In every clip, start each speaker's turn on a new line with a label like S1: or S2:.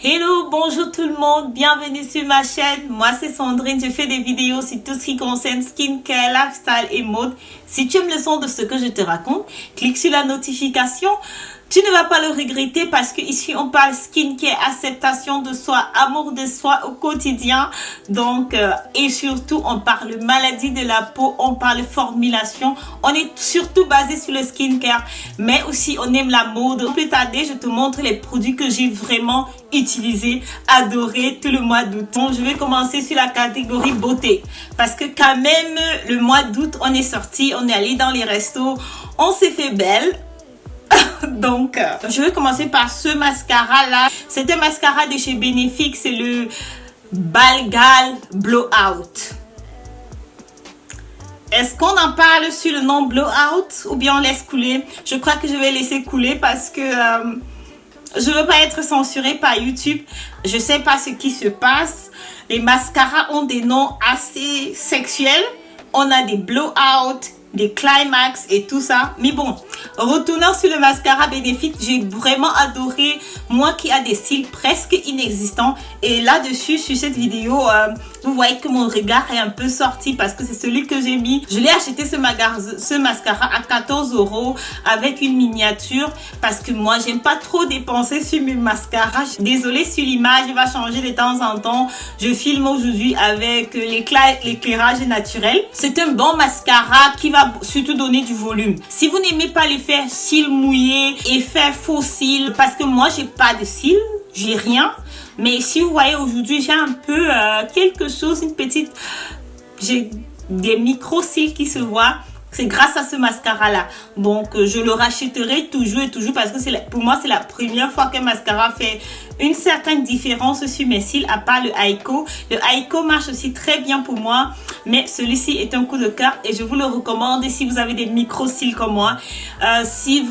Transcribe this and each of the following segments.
S1: Hello, bonjour tout le monde, bienvenue sur ma chaîne. Moi c'est Sandrine, je fais des vidéos sur tout ce qui concerne skincare, lifestyle et mode. Si tu aimes le son de ce que je te raconte, clique sur la notification. Tu ne vas pas le regretter parce que ici on parle skincare, acceptation de soi, amour de soi au quotidien. Donc, et surtout on parle maladie de la peau, on parle formulation. On est surtout basé sur le skincare, mais aussi on aime la mode. Sans plus tarder, je te montre les produits que j'ai vraiment utilisés, adorés tout le mois d'août. Donc, je vais commencer sur la catégorie beauté parce que quand même le mois d'août on est sorti, on est allé dans les restos, on s'est fait belle. Donc, je vais commencer par ce mascara là. C'est un mascara de chez Benefix, c'est le Balgal Blowout. Est-ce qu'on en parle sur le nom Blowout ou bien on laisse couler? Je crois que je vais laisser couler parce que je veux pas être censurée par YouTube. Je sais pas ce qui se passe. Les mascaras ont des noms assez sexuels. On a des Blowout, des climax et tout ça. Mais bon, retournant sur le mascara Benefix, j'ai vraiment adoré. Moi qui a des cils presque inexistants. Et là-dessus, sur cette vidéo, vous voyez que mon regard est un peu sorti parce que c'est celui que j'ai mis. Je l'ai acheté ce mascara à 14 € avec une miniature parce que moi, j'aime pas trop dépenser sur mes mascaras. Désolée sur l'image, il va changer de temps en temps. Je filme aujourd'hui avec l'éclairage naturel. C'est un bon mascara qui va surtout donner du volume. Si vous n'aimez pas l'effet cils mouillés, effet faux cils, parce que moi j'ai pas de cils, j'ai rien, mais si vous voyez aujourd'hui j'ai un peu quelque chose, une petite, j'ai des micro cils qui se voient. C'est grâce à ce mascara là. Donc je le rachèterai toujours et toujours parce que pour moi c'est la première fois qu'un mascara fait une certaine différence sur mes cils, à part le Aiko. Le Aiko marche aussi très bien pour moi, mais celui-ci est un coup de cœur et je vous le recommande si vous avez des micro cils comme moi. Si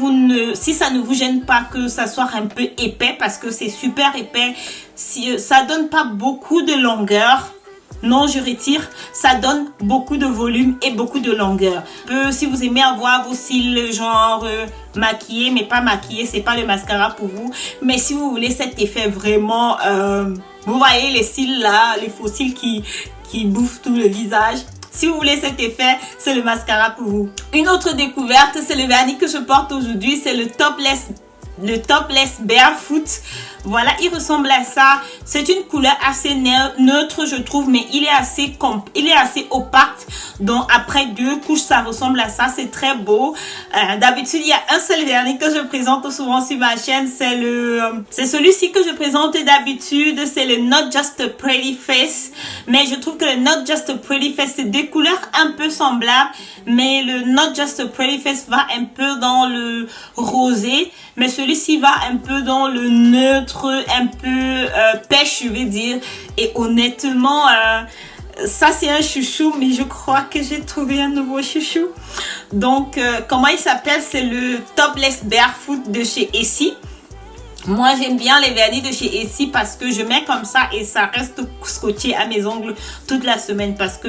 S1: ça ne vous gêne pas que ça soit un peu épais, parce que c'est super épais, ça donne pas beaucoup de longueur. Non, je retire. Ça donne beaucoup de volume et beaucoup de longueur. Si vous aimez avoir vos cils genre maquillés, mais pas maquillés, c'est pas le mascara pour vous. Mais si vous voulez cet effet vraiment, vous voyez les cils là, les faux cils qui bouffent tout le visage. Si vous voulez cet effet, c'est le mascara pour vous. Une autre découverte, c'est le vernis que je porte aujourd'hui. C'est le Topless Barefoot. Voilà, il ressemble à ça. C'est une couleur assez neutre, je trouve, mais il est assez opaque. Donc après 2 couches, ça ressemble à ça. C'est très beau. D'habitude, il y a un seul vernis que je présente souvent sur ma chaîne. C'est celui-ci que je présente d'habitude. C'est le Not Just a Pretty Face. Mais je trouve que le Not Just a Pretty Face, c'est des couleurs un peu semblables. Mais le Not Just a Pretty Face va un peu dans le rosé. Mais celui-ci va un peu dans le neutre, un peu pêche, je vais dire. Et honnêtement, ça c'est un chouchou, mais je crois que j'ai trouvé un nouveau chouchou. Donc, comment il s'appelle? C'est le Topless Barefoot de chez Essie. Moi, j'aime bien les vernis de chez Essie parce que je mets comme ça et ça reste scotché à mes ongles toute la semaine parce que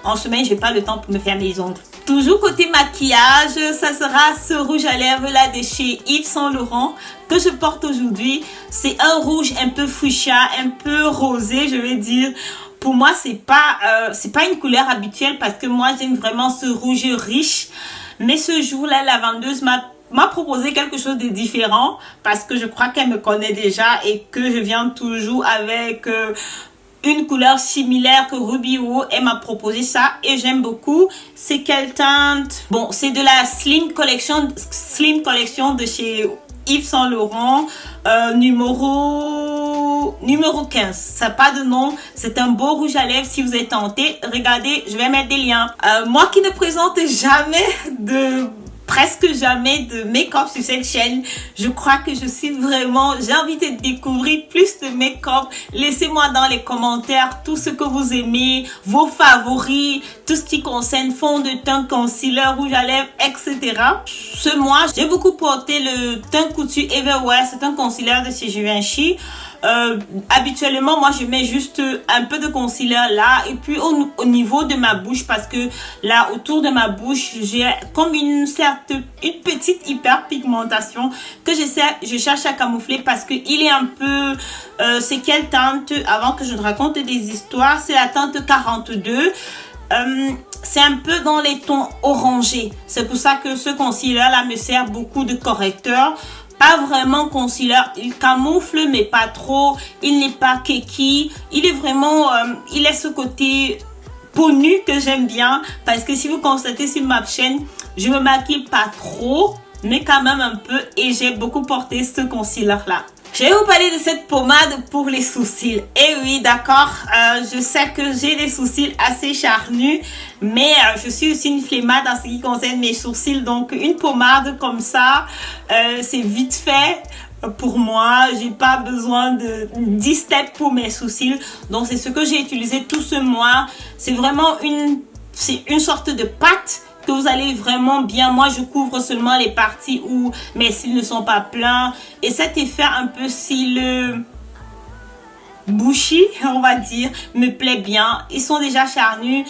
S1: en semaine, j'ai pas le temps pour me faire mes ongles. Toujours côté maquillage, ça sera ce rouge à lèvres là de chez Yves Saint Laurent que je porte aujourd'hui. C'est un rouge un peu fuchsia, un peu rosé, je vais dire. Pour moi, c'est pas une couleur habituelle parce que moi, j'aime vraiment ce rouge riche. Mais ce jour-là, la vendeuse m'a proposé quelque chose de différent parce que je crois qu'elle me connaît déjà et que je viens toujours avec une couleur similaire que Ruby Woo. Elle m'a proposé ça et j'aime beaucoup. C'est quelle teinte? Bon, c'est de la Slim Collection de chez Yves Saint Laurent, numéro 15. Ça n'a pas de nom. C'est un beau rouge à lèvres. Si vous êtes tenté, regardez, je vais mettre des liens. Moi qui ne présente presque jamais de make-up sur cette chaîne, je crois que j'ai envie de découvrir plus de make-up. Laissez-moi dans les commentaires tout ce que vous aimez, vos favoris, tout ce qui concerne fond de teint, concealer, rouge à lèvres, etc. Ce mois, j'ai beaucoup porté le teint couture Everwear. C'est un concealer de chez Givenchy. Habituellement, moi, je mets juste un peu de concealer là. Et puis, au niveau de ma bouche, parce que là, autour de ma bouche, j'ai comme une petite hyperpigmentation que je cherche à camoufler parce que il est un peu C'est quelle teinte? Avant que je ne raconte des histoires, c'est la teinte 42. C'est un peu dans les tons orangés. C'est pour ça que ce concealer-là me sert beaucoup de correcteur. Pas vraiment concealer, il camoufle mais pas trop. Il n'est pas keki. Il est vraiment, il a ce côté peau nue que j'aime bien. Parce que si vous constatez sur ma chaîne, je me maquille pas trop, mais quand même un peu. Et j'ai beaucoup porté ce concealer-là. Je vais vous parler de cette pommade pour les sourcils. Et oui, d'accord, je sais que j'ai des sourcils assez charnus, mais je suis aussi une flemmarde en ce qui concerne mes sourcils. Donc, une pommade comme ça, c'est vite fait pour moi. J'ai pas besoin de 10 steps pour mes sourcils. Donc, c'est ce que j'ai utilisé tout ce mois. C'est vraiment une sorte de pâte que vous allez vraiment bien. Moi, je couvre seulement les parties où mes cils ne sont pas pleins. Et cet effet un peu cils bushy, on va dire, me plaît bien. Ils sont déjà charnus.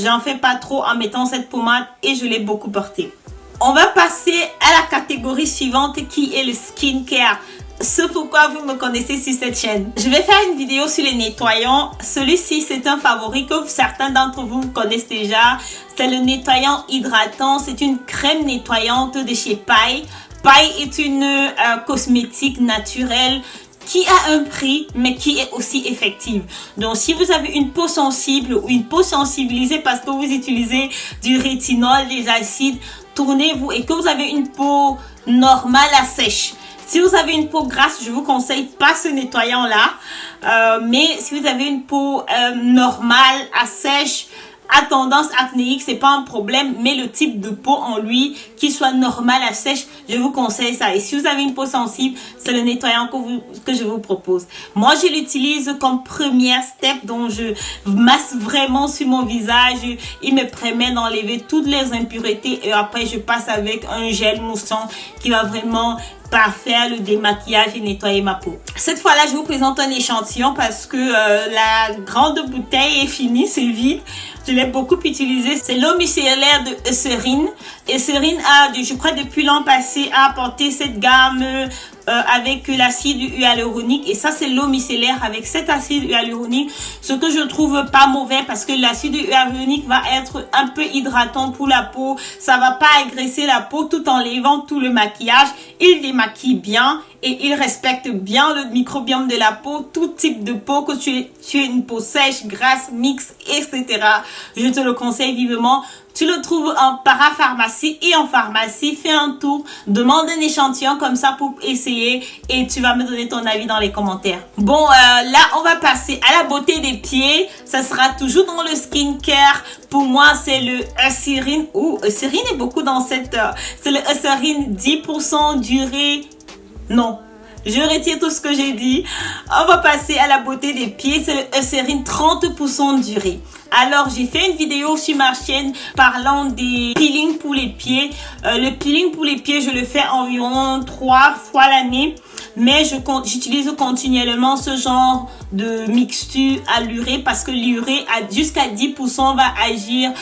S1: J'en fais pas trop en mettant cette pommade et je l'ai beaucoup portée. On va passer à la catégorie suivante qui est le skincare. C'est pourquoi vous me connaissez sur cette chaîne. Je vais faire une vidéo sur les nettoyants. Celui-ci, c'est un favori que certains d'entre vous connaissent déjà. C'est le nettoyant hydratant. C'est une crème nettoyante de chez Paille. Paille est une cosmétique naturelle qui a un prix, mais qui est aussi effective. Donc, si vous avez une peau sensible ou une peau sensibilisée parce que vous utilisez du rétinol, des acides, tournez-vous, et que vous avez une peau normale à sèche. Si vous avez une peau grasse, je vous conseille pas ce nettoyant-là. Mais si vous avez une peau normale, à sèche, à tendance acnéique, c'est pas un problème. Mais le type de peau en lui, qui soit normal à sèche, je vous conseille ça. Et si vous avez une peau sensible, c'est le nettoyant que je vous propose. Moi, je l'utilise comme première step, donc je masse vraiment sur mon visage. Il me permet d'enlever toutes les impuretés et après, je passe avec un gel moussant qui va vraiment parfaire le démaquillage et nettoyer ma peau. Cette fois-là, je vous présente un échantillon parce que la grande bouteille est finie, c'est vide. Je l'ai beaucoup utilisé. C'est l'eau micellaire de Eucerin. Eucerin a, je crois, depuis l'an passé, a apporté cette gamme avec l'acide hyaluronique. Et ça, c'est l'eau micellaire avec cet acide hyaluronique. Ce que je trouve pas mauvais parce que l'acide hyaluronique va être un peu hydratant pour la peau. Ça va pas agresser la peau tout en enlevant tout le maquillage. Il démaquille bien et il respecte bien le microbiome de la peau, tout type de peau, que tu aies une peau sèche, grasse, mixte, etc. Je te le conseille vivement. Tu le trouves en parapharmacie et en pharmacie. Fais un tour, demande un échantillon comme ça pour essayer et tu vas me donner ton avis dans les commentaires. Bon, là, on va passer à la beauté des pieds. Ça sera toujours dans le skincare. Pour moi, c'est le Eucerin. Eucerin est beaucoup dans cette... c'est le Eucerin 10% durée. Non. Je retire tout ce que j'ai dit. On va passer à la beauté des pieds. C'est le Eucerin 30% durée. Alors, j'ai fait une vidéo sur ma chaîne parlant des peelings pour les pieds. Le peeling pour les pieds, je le fais environ 3 fois l'année. Mais j'utilise continuellement ce genre de mixture à l'urée parce que l'urée jusqu'à 10% va agir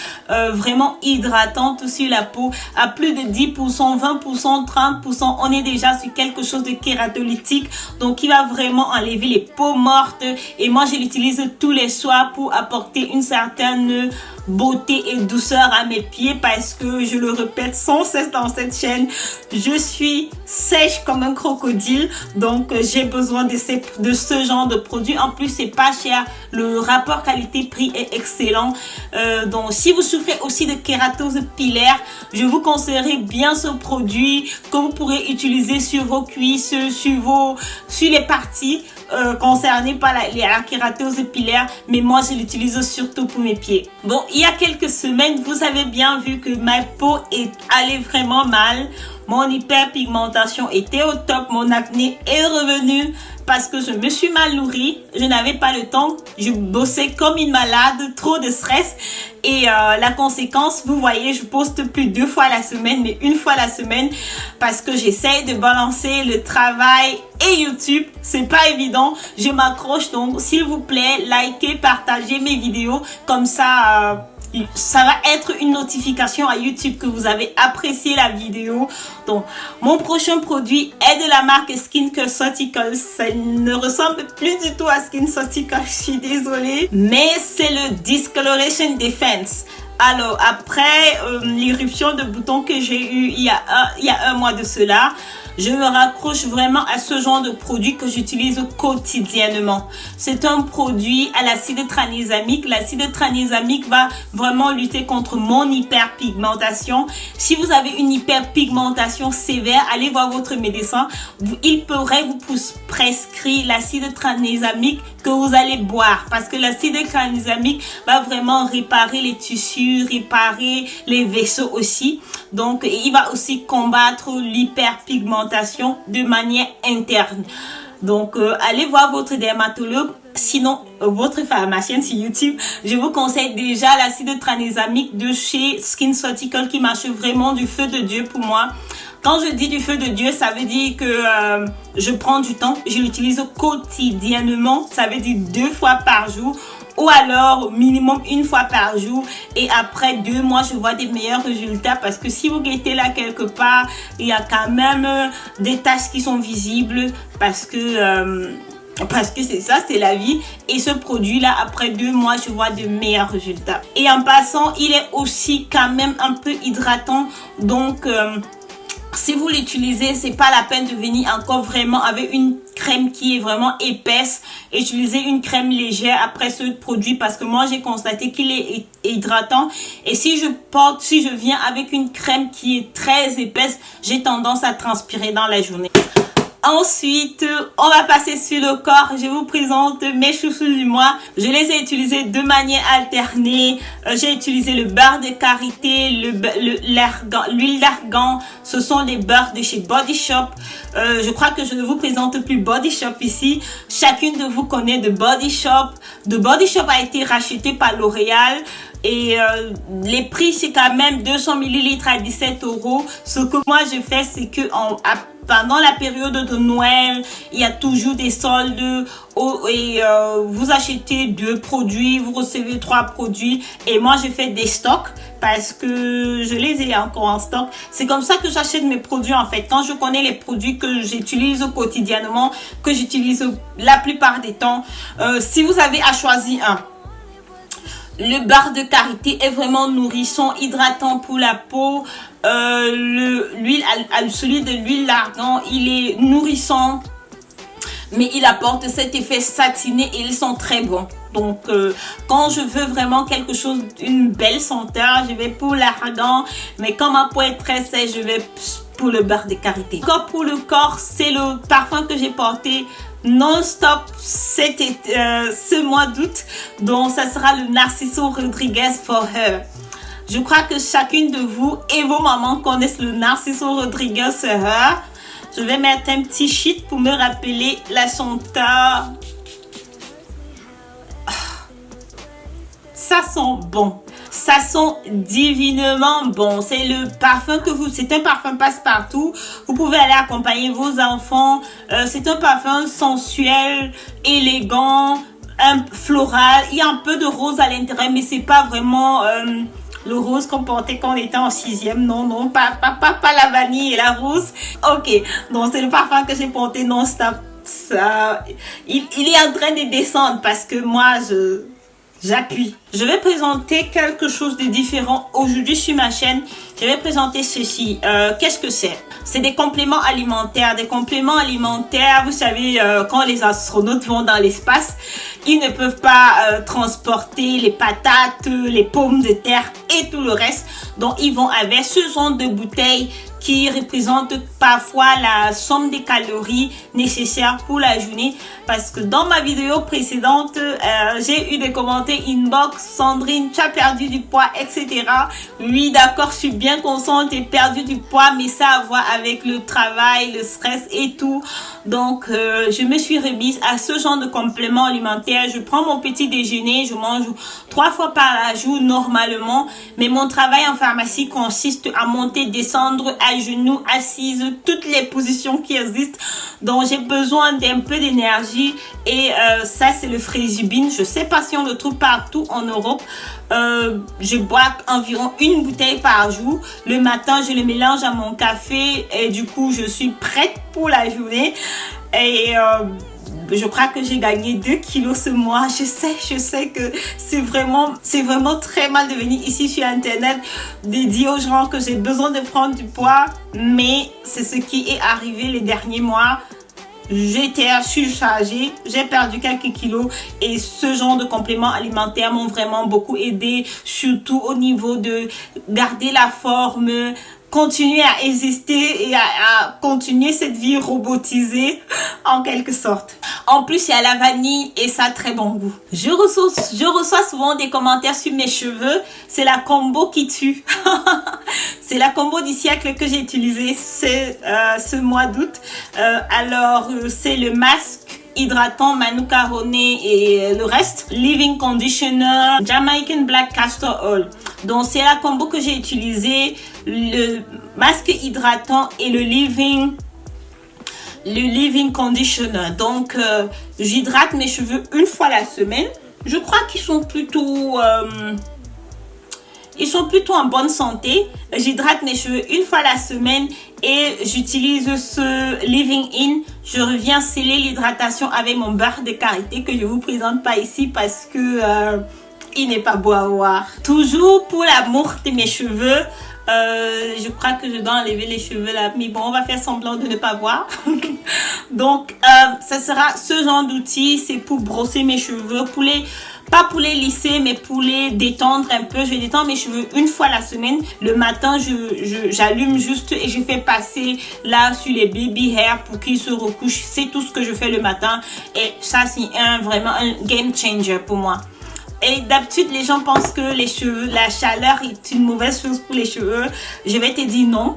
S1: vraiment hydratante sur la peau. À plus de 10%, 20%, 30%, on est déjà sur quelque chose de kératolytique. Donc, qui va vraiment enlever les peaux mortes. Et moi, je l'utilise tous les soirs pour apporter une certaine beauté et douceur à mes pieds parce que je le répète sans cesse dans cette chaîne, je suis sèche comme un crocodile, donc j'ai besoin de ce genre de produit. En plus, c'est pas cher, le rapport qualité-prix est excellent. Donc si vous souffrez aussi de kératose pilaire, je vous conseillerais bien ce produit que vous pourrez utiliser sur vos cuisses, sur les parties concernées par la kératose pilaire, mais moi je l'utilise surtout pour mes pieds. Bon, il y a quelques semaines, vous avez bien vu que ma peau est allée vraiment mal. Mon hyperpigmentation était au top, mon acné est revenu parce que je me suis mal nourrie, je n'avais pas le temps, je bossais comme une malade, trop de stress et la conséquence, vous voyez, je poste plus 2 fois la semaine, mais 1 fois la semaine parce que j'essaye de balancer le travail et YouTube, c'est pas évident, je m'accroche. Donc s'il vous plaît, likez, partagez mes vidéos, comme ça ça va être une notification à YouTube que vous avez apprécié la vidéo. Donc, mon prochain produit est de la marque SkinCeuticals. Ça ne ressemble plus du tout à SkinCeuticals, je suis désolée. Mais c'est le Discoloration Defense. Alors, après l'éruption de boutons que j'ai eu il y a un mois de cela, je me raccroche vraiment à ce genre de produit que j'utilise quotidiennement. C'est un produit à l'acide tranexamique. L'acide tranexamique va vraiment lutter contre mon hyperpigmentation. Si vous avez une hyperpigmentation sévère, allez voir votre médecin. Il pourrait vous prescrire l'acide tranexamique que vous allez boire, parce que l'acide tranexamique va vraiment réparer les tissus, réparer les vaisseaux aussi. Donc, il va aussi combattre l'hyperpigmentation de manière interne. Donc, allez voir votre dermatologue. Sinon, votre pharmacienne sur YouTube, je vous conseille déjà l'acide tranexamique de chez SkinCeuticals qui marche vraiment du feu de Dieu pour moi. Quand je dis du feu de Dieu, ça veut dire que je prends du temps, je l'utilise quotidiennement, ça veut dire 2 fois par jour ou alors minimum 1 fois par jour, et après 2 mois je vois des meilleurs résultats, parce que si vous guettez là quelque part, il y a quand même des taches qui sont visibles, parce que c'est ça, c'est la vie. Et ce produit là, après 2 mois, je vois de meilleurs résultats. Et en passant, il est aussi quand même un peu hydratant, donc si vous l'utilisez, c'est pas la peine de venir encore vraiment avec une crème qui est vraiment épaisse. Utilisez une crème légère après ce produit, parce que moi j'ai constaté qu'il est hydratant. Et si je viens avec une crème qui est très épaisse, j'ai tendance à transpirer dans la journée. Ensuite, on va passer sur le corps. Je vous présente mes chouchous du mois. Je les ai utilisés de manière alternée. J'ai utilisé le beurre de karité, l'huile d'argan. Ce sont des beurres de chez Body Shop. Je crois que je ne vous présente plus Body Shop ici. Chacune de vous connaît de Body Shop. The Body Shop a été racheté par L'Oréal. Et les prix, c'est quand même 200 ml à 17 €. Ce que moi je fais, c'est que pendant la période de Noël, il y a toujours des soldes et vous achetez 2 produits, vous recevez 3 produits, et moi je fais des stocks parce que je les ai encore en stock. C'est comme ça que j'achète mes produits en fait. Quand je connais les produits que j'utilise quotidiennement, que j'utilise la plupart des temps, si vous avez à choisir un, le beurre de karité est vraiment nourrissant, hydratant pour la peau. Celui de l'huile d'argan, il est nourrissant, mais il apporte cet effet satiné et ils sont très bons. Donc, quand je veux vraiment quelque chose, une belle senteur, je vais pour l'argan. Mais quand ma peau est très sèche, je vais pour le beurre de karité. Encore pour le corps, c'est le parfum que j'ai porté non-stop ce mois d'août. Donc, ça sera le Narciso Rodriguez For Her. Je crois que chacune de vous et vos mamans connaissent le Narciso Rodriguez For Her. Je vais mettre un petit sheet pour me rappeler la senteur. Ça sent bon. Ça sent divinement bon. C'est le parfum c'est un parfum passe-partout. Vous pouvez aller accompagner vos enfants. C'est un parfum sensuel, élégant, floral. Il y a un peu de rose à l'intérieur, mais c'est pas vraiment le rose qu'on portait quand on était en 6e. Non, pas la vanille et la rose. Ok, donc c'est le parfum que j'ai porté non-stop. Il est en train de descendre parce que moi, j'appuie. Je vais présenter quelque chose de différent aujourd'hui sur ma chaîne. Je vais présenter ceci. Qu'est-ce que c'est? C'est des compléments alimentaires. Des compléments alimentaires, vous savez, quand les astronautes vont dans l'espace, ils ne peuvent pas transporter les patates, les pommes de terre et tout le reste. Donc, ils vont avec ce genre de bouteilles qui représente parfois la somme des calories nécessaires pour la journée. Parce que dans ma vidéo précédente, j'ai eu des commentaires inbox, Sandrine, tu as perdu du poids, etc. Oui, d'accord, je suis bien consciente, j'ai perdu du poids, mais ça a à voir avec le travail, le stress et tout. Donc, je me suis remise à ce genre de compléments alimentaires. Je prends mon petit déjeuner, je mange 3 fois par jour normalement. Mais mon travail en pharmacie consiste à monter, descendre, à genoux, assise, toutes les positions qui existent. Donc j'ai besoin d'un peu d'énergie et ça c'est le Frégibine. Je sais pas si on le trouve partout en Europe. Je bois environ une bouteille par jour. Le matin, je le mélange à mon café et du coup, je suis prête pour la journée. Et je crois que j'ai gagné 2 kilos ce mois. Je sais que c'est vraiment très mal de venir ici sur Internet de dire aux gens que j'ai besoin de prendre du poids. Mais c'est ce qui est arrivé les derniers mois. J'étais surchargée, j'ai perdu quelques kilos et ce genre de compléments alimentaires m'ont vraiment beaucoup aidé, surtout au niveau de garder la forme, continuer à exister et à continuer cette vie robotisée en quelque sorte. En plus, il y a la vanille et ça a très bon goût. Je reçois souvent des commentaires sur mes cheveux. C'est la combo qui tue. C'est la combo du siècle que j'ai utilisée ce mois d'août. Alors, c'est le masque hydratant Manuka Honey et le reste. Leave-in Conditioner, Jamaican Black Castor Oil. Donc, c'est la combo que j'ai utilisée. Le masque hydratant et le leave-in conditioner. Donc j'hydrate mes cheveux une fois la semaine. Je crois qu'ils sont plutôt en bonne santé. J'hydrate mes cheveux une fois la semaine et j'utilise ce leave-in in. Je reviens sceller l'hydratation avec mon beurre de karité que je vous présente pas ici parce que il n'est pas beau à voir. Toujours pour l'amour de mes cheveux. Je crois que je dois enlever les cheveux là, mais bon, on va faire semblant de ne pas voir. Donc ça sera ce genre d'outil. C'est pour brosser mes cheveux, pas pour les lisser, mais pour les détendre un peu. Je vais détendre mes cheveux une fois la semaine. Le matin, j'allume juste et je fais passer là sur les baby hair pour qu'ils se recouchent. C'est tout ce que je fais le matin et ça c'est vraiment un game changer pour moi. Et d'habitude, les gens pensent que les cheveux, la chaleur est une mauvaise chose pour les cheveux. Je vais te dire non.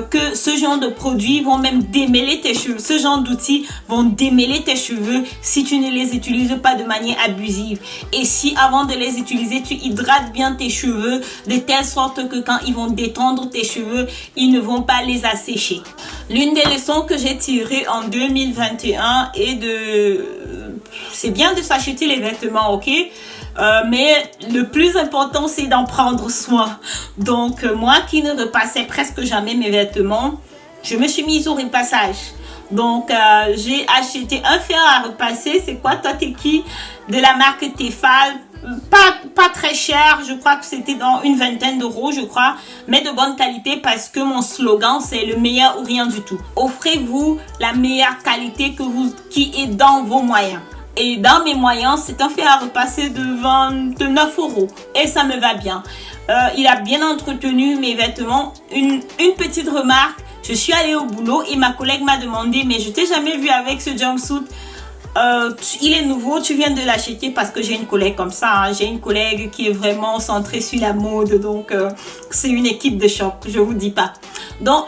S1: Que ce genre de produits vont même démêler tes cheveux. Ce genre d'outils vont démêler tes cheveux si tu ne les utilises pas de manière abusive. Et si avant de les utiliser, tu hydrates bien tes cheveux de telle sorte que quand ils vont détendre tes cheveux, ils ne vont pas les assécher. L'une des leçons que j'ai tirées en 2021 est c'est bien de s'acheter les vêtements, ok? Mais le plus important, c'est d'en prendre soin. Donc, moi qui ne repassais presque jamais mes vêtements, je me suis mise au repassage. Donc, j'ai acheté un fer à repasser. C'est quoi, toi, t'es qui? De la marque Tefal. Pas très cher, je crois que c'était dans une vingtaine d'euros, je crois, mais de bonne qualité parce que mon slogan c'est le meilleur ou rien du tout. Offrez-vous la meilleure qualité qui est dans vos moyens. Et dans mes moyens, c'est un fer à repasser de 29 euros et ça me va bien. Il a bien entretenu mes vêtements. Une petite remarque, je suis allée au boulot et ma collègue m'a demandé, mais je t'ai jamais vu avec ce jumpsuit. Il est nouveau, tu viens de l'acheter parce que j'ai une collègue comme ça, hein. J'ai une collègue qui est vraiment centrée sur la mode, donc c'est une équipe de choc, je vous dis pas. Donc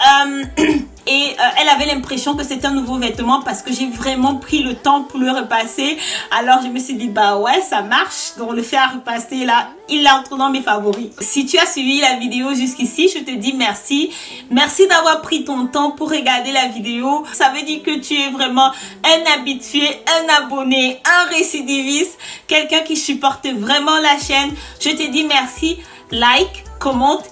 S1: elle avait l'impression que c'était un nouveau vêtement parce que j'ai vraiment pris le temps pour le repasser. Alors je me suis dit bah ouais, ça marche. Donc le fer à repasser là, il entre dans mes favoris. Si tu as suivi la vidéo jusqu'ici, je te dis merci. Merci d'avoir pris ton temps pour regarder la vidéo. Ça veut dire que tu es vraiment un habitué, un abonné, un récidiviste, quelqu'un qui supporte vraiment la chaîne. Je te dis merci, like, commente.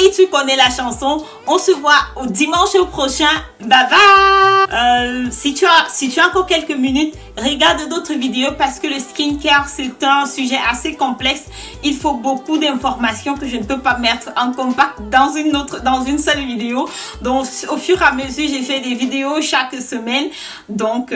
S1: Et tu connais la chanson. On se voit au dimanche prochain. Bye bye. Si tu as encore quelques minutes, regarde d'autres vidéos parce que le skincare c'est un sujet assez complexe. Il faut beaucoup d'informations que je ne peux pas mettre en compact dans une seule vidéo. Donc au fur et à mesure, j'ai fait des vidéos chaque semaine. Donc